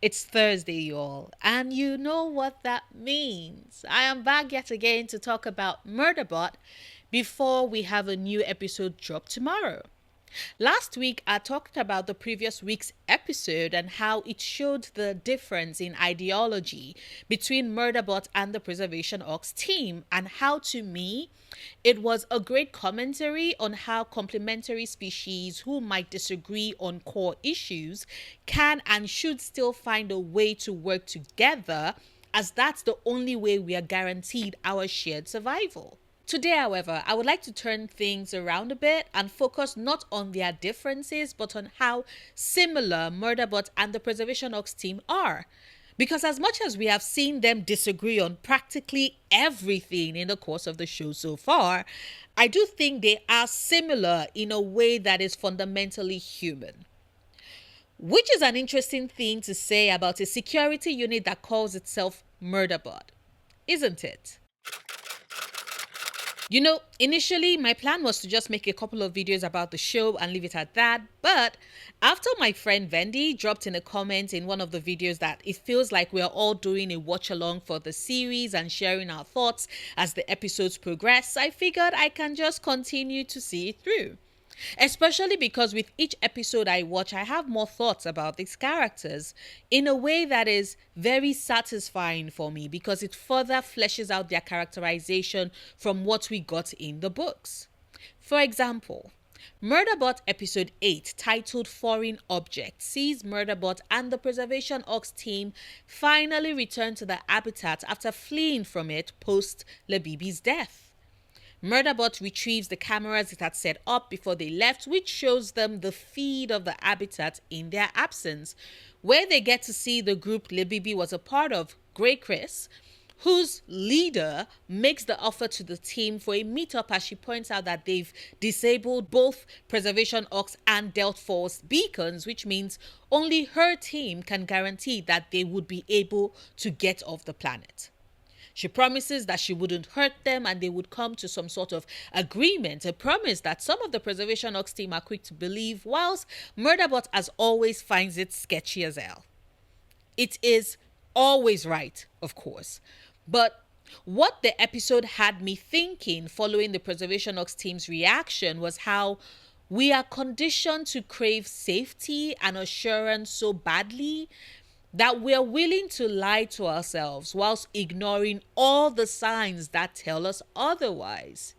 It's Thursday, y'all, and you know what that means. I am back yet again to talk about Murderbot before we have a new episode drop tomorrow. Last week, I talked about the previous week's episode and how it showed the difference in ideology between Murderbot and the Preservation Ox team, and how, to me, it was a great commentary on how complementary species who might disagree on core issues can and should still find a way to work together, as that's the only way we are guaranteed our shared survival. Today, however, I would like to turn things around a bit and focus not on their differences but on how similar Murderbot and the Preservation Ox team are. Because as much as we have seen them disagree on practically everything in the course of the show so far, I do think they are similar in a way that is fundamentally human. Which is an interesting thing to say about a security unit that calls itself Murderbot, isn't it? Initially, my plan was to just make a couple of videos about the show and leave it at that. But after my friend Vendi dropped in a comment in one of the videos that it feels like we are all doing a watch along for the series and sharing our thoughts as the episodes progress, I figured I can just continue to see it through. Especially because with each episode I watch, I have more thoughts about these characters in a way that is very satisfying for me because it further fleshes out their characterization from what we got in the books. For example, Murderbot episode 8, titled Foreign Object, sees Murderbot and the Preservation Ox team finally return to the habitat after fleeing from it post Labibi's death. Murderbot retrieves the cameras it had set up before they left, which shows them the feed of the habitat in their absence, where they get to see the group Labibi was a part of, Grey Chris, whose leader makes the offer to the team for a meetup as she points out that they've disabled both Preservation Ox and Delta Force beacons, which means only her team can guarantee that they would be able to get off the planet. She promises that she wouldn't hurt them and they would come to some sort of agreement, a promise that some of the Preservation Ox team are quick to believe, whilst Murderbot, as always, finds it sketchy as hell. It is always right, of course, but what the episode had me thinking following the Preservation Ox team's reaction was how we are conditioned to crave safety and assurance so badly that we're willing to lie to ourselves whilst ignoring all the signs that tell us otherwise.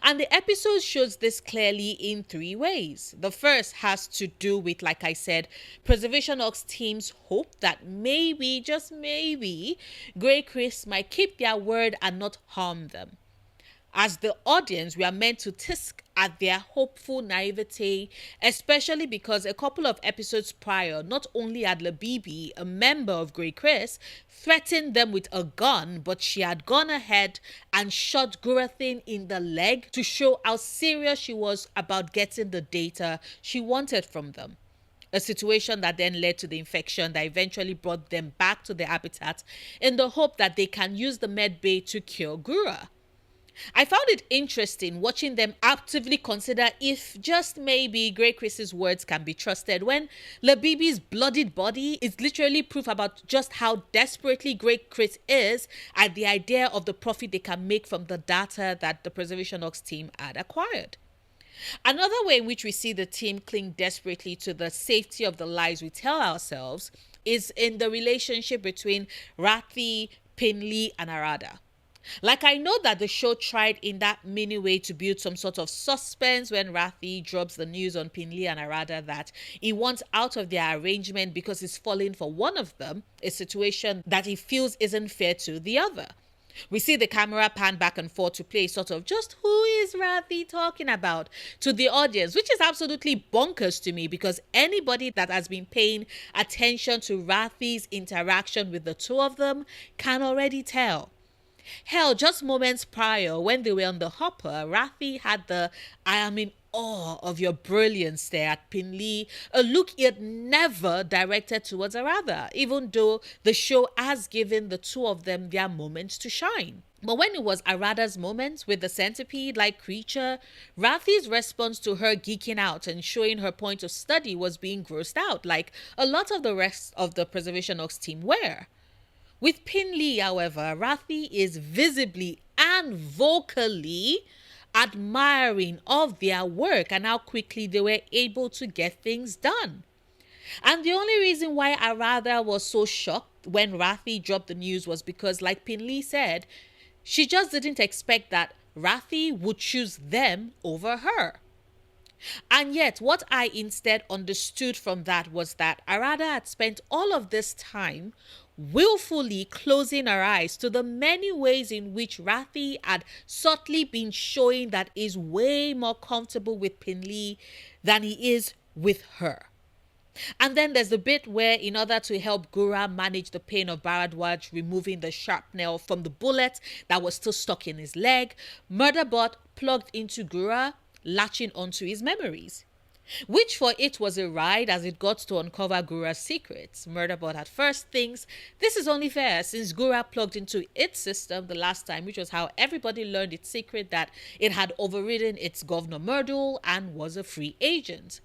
And the episode shows this clearly in three ways. The first has to do with, like I said, Preservation Ox team's hope that maybe, just maybe, Grey Chris might keep their word and not harm them. As the audience, we are meant to tisk at their hopeful naivete, especially because a couple of episodes prior, not only had Labibi, a member of Grey Chris, threatened them with a gun, but she had gone ahead and shot Gurathin in the leg to show how serious she was about getting the data she wanted from them. A situation that then led to the infection that eventually brought them back to the habitat in the hope that they can use the medbay to cure Gura. I found it interesting watching them actively consider if just maybe Grey Chris's words can be trusted when Labibi's bloodied body is literally proof about just how desperately Grey Chris is at the idea of the profit they can make from the data that the Preservation Ox team had acquired. Another way in which we see the team cling desperately to the safety of the lies we tell ourselves is in the relationship between Rathi, Pinley, and Arada. Like, I know that the show tried in that mini way to build some sort of suspense when Rathi drops the news on Pinley and Arada that he wants out of their arrangement because he's falling for one of them, a situation that he feels isn't fair to the other. We see the camera pan back and forth to play sort of just who is Rathi talking about to the audience, which is absolutely bonkers to me because anybody that has been paying attention to Rathi's interaction with the two of them can already tell. Hell, just moments prior, when they were on the hopper, Rathi had the I am in awe of your brilliance there at Pinley, a look he had never directed towards Arada, even though the show has given the two of them their moments to shine. But when it was Arada's moment with the centipede-like creature, Rathi's response to her geeking out and showing her point of study was being grossed out, like a lot of the rest of the Preservation Ox team were. With Pinley, however, Rathi is visibly and vocally admiring of their work and how quickly they were able to get things done. And the only reason why Arada was so shocked when Rathi dropped the news was because, like Pinley said, she just didn't expect that Rathi would choose them over her. And yet, what I instead understood from that was that Arada had spent all of this time willfully closing her eyes to the many ways in which Rathi had subtly been showing that is way more comfortable with Pinley than he is with her. And then there's the bit where, in order to help Gura manage the pain of Bharadwaj removing the shrapnel from the bullet that was still stuck in his leg, Murderbot plugged into Gura, latching onto his memories. Which for it was a ride as it got to uncover Gura's secrets. Murderbot at first thinks this is only fair since Gura plugged into its system the last time, which was how everybody learned its secret that it had overridden its Governor Myrtle and was a free agent.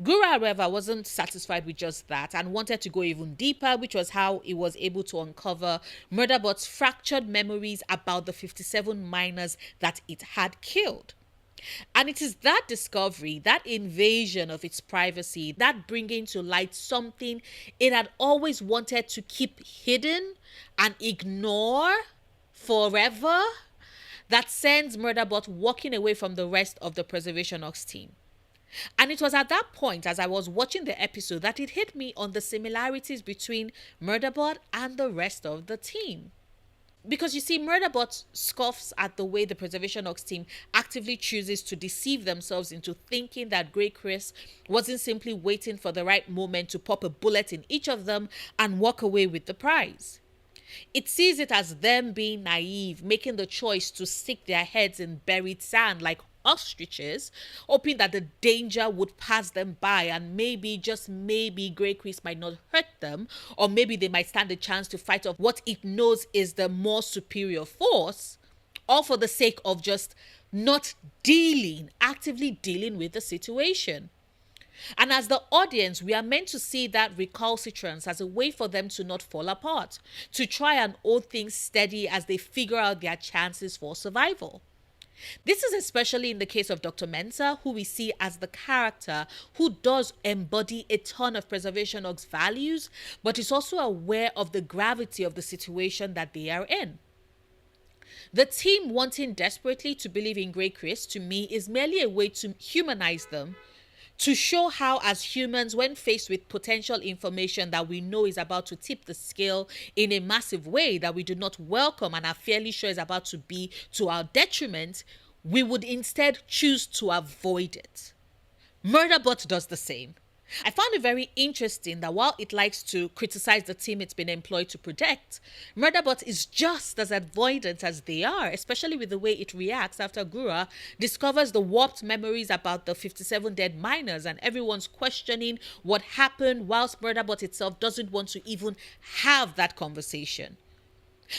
Gura, however, wasn't satisfied with just that and wanted to go even deeper, which was how he was able to uncover Murderbot's fractured memories about the 57 miners that it had killed. And it is that discovery, that invasion of its privacy, that bringing to light something it had always wanted to keep hidden and ignore forever, that sends Murderbot walking away from the rest of the Preservation Ox team. And it was at that point, as I was watching the episode, that it hit me on the similarities between Murderbot and the rest of the team. Because you see, Murderbot scoffs at the way the Preservation Ox team actively chooses to deceive themselves into thinking that Grey Chris wasn't simply waiting for the right moment to pop a bullet in each of them and walk away with the prize. It sees it as them being naive, making the choice to stick their heads in buried sand like ostriches, hoping that the danger would pass them by and maybe, just maybe, Grey Chris might not hurt them, or maybe they might stand a chance to fight off what it knows is the more superior force, all for the sake of just not actively dealing with the situation. And as the audience, we are meant to see that recalcitrance as a way for them to not fall apart, to try and hold things steady as they figure out their chances for survival. This is especially in the case of Dr. Mensah, who we see as the character who does embody a ton of Preservation Ox values, but is also aware of the gravity of the situation that they are in. The team wanting desperately to believe in Grey Chris, to me, is merely a way to humanize them, to show how, as humans, when faced with potential information that we know is about to tip the scale in a massive way that we do not welcome and are fairly sure is about to be to our detriment, we would instead choose to avoid it. Murderbot does the same. I found it very interesting that while it likes to criticize the team it's been employed to protect, Murderbot is just as avoidant as they are, especially with the way it reacts after Gura discovers the warped memories about the 57 dead miners and everyone's questioning what happened, whilst Murderbot itself doesn't want to even have that conversation.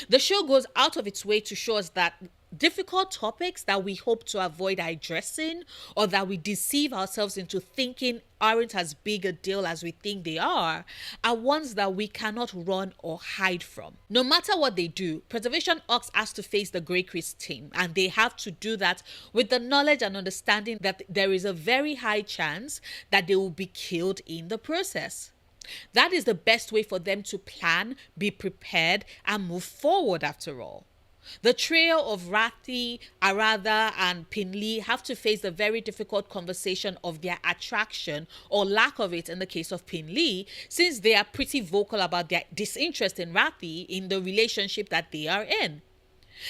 The show goes out of its way to show us that difficult topics that we hope to avoid addressing or that we deceive ourselves into thinking aren't as big a deal as we think they are ones that we cannot run or hide from. No matter what they do, Preservation Ox has to face the Grey Chris team, and they have to do that with the knowledge and understanding that there is a very high chance that they will be killed in the process. That is the best way for them to plan, be prepared, and move forward after all. The trio of Rathi, Arada, and Pinley have to face the very difficult conversation of their attraction or lack of it in the case of Pinley, since they are pretty vocal about their disinterest in Rathi in the relationship that they are in.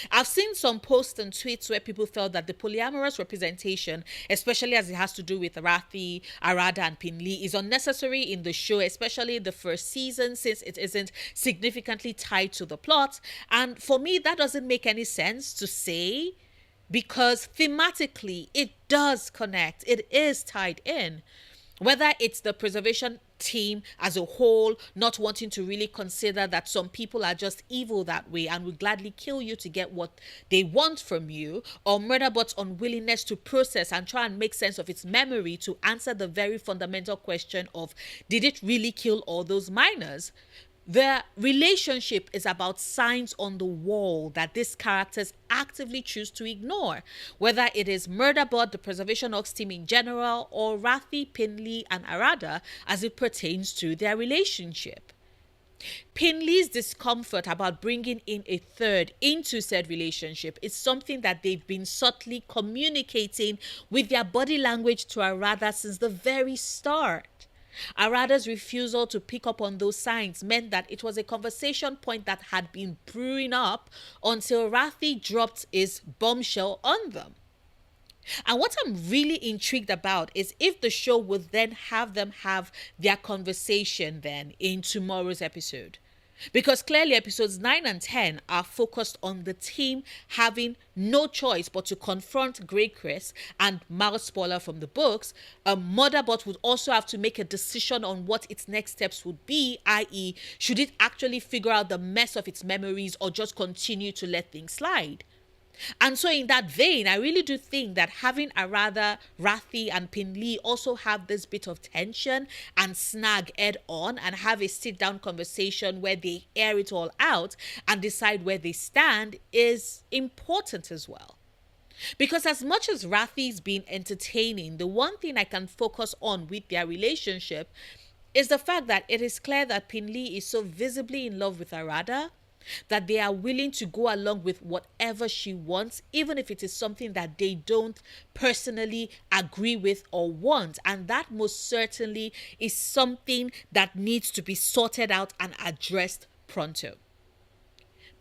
I've seen some posts and tweets where people felt that the polyamorous representation, especially as it has to do with Rathi, Arada, and Pinley, is unnecessary in the show, especially the first season, since it isn't significantly tied to the plot. And for me, that doesn't make any sense to say, because thematically it does connect, it is tied in. Whether it's the preservation team as a whole not wanting to really consider that some people are just evil that way and will gladly kill you to get what they want from you, or Murderbot's unwillingness to process and try and make sense of its memory to answer the very fundamental question of did it really kill all those miners. The relationship is about signs on the wall that these characters actively choose to ignore, whether it is Murderbot, the Preservation Ops team in general, or Rathi, Pinley, and Arada as it pertains to their relationship. Pinley's discomfort about bringing in a third into said relationship is something that they've been subtly communicating with their body language to Arada since the very start. Arada's refusal to pick up on those signs meant that it was a conversation point that had been brewing up until Rathi dropped his bombshell on them. And what I'm really intrigued about is if the show would then have them have their conversation then in tomorrow's episode. Because clearly episodes 9 and 10 are focused on the team having no choice but to confront Grey Chris, and mild spoiler from the books, Murderbot would also have to make a decision on what its next steps would be, i.e. should it actually figure out the mess of its memories or just continue to let things slide. And so in that vein, I really do think that having Arada, Rathi, and Pinley also have this bit of tension and snag head on and have a sit down conversation where they air it all out and decide where they stand is important as well. Because as much as Rathi's been entertaining, the one thing I can focus on with their relationship is the fact that it is clear that Pinley is so visibly in love with Arada that they are willing to go along with whatever she wants, even if it is something that they don't personally agree with or want. And that most certainly is something that needs to be sorted out and addressed pronto.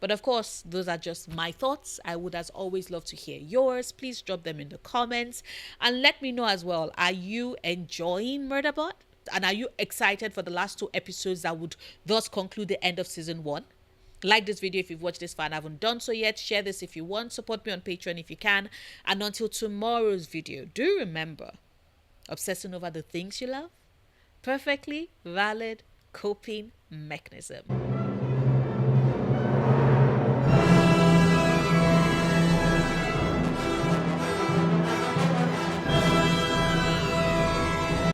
But of course, those are just my thoughts. I would, as always, love to hear yours. Please drop them in the comments and let me know as well. Are you enjoying Murderbot? And are you excited for the last 2 episodes that would thus conclude the end of season 1? Like this video if you've watched this far and haven't done so yet. Share this if you want. Support me on Patreon if you can. And until tomorrow's video, do remember, obsessing over the things you love, perfectly valid coping mechanism.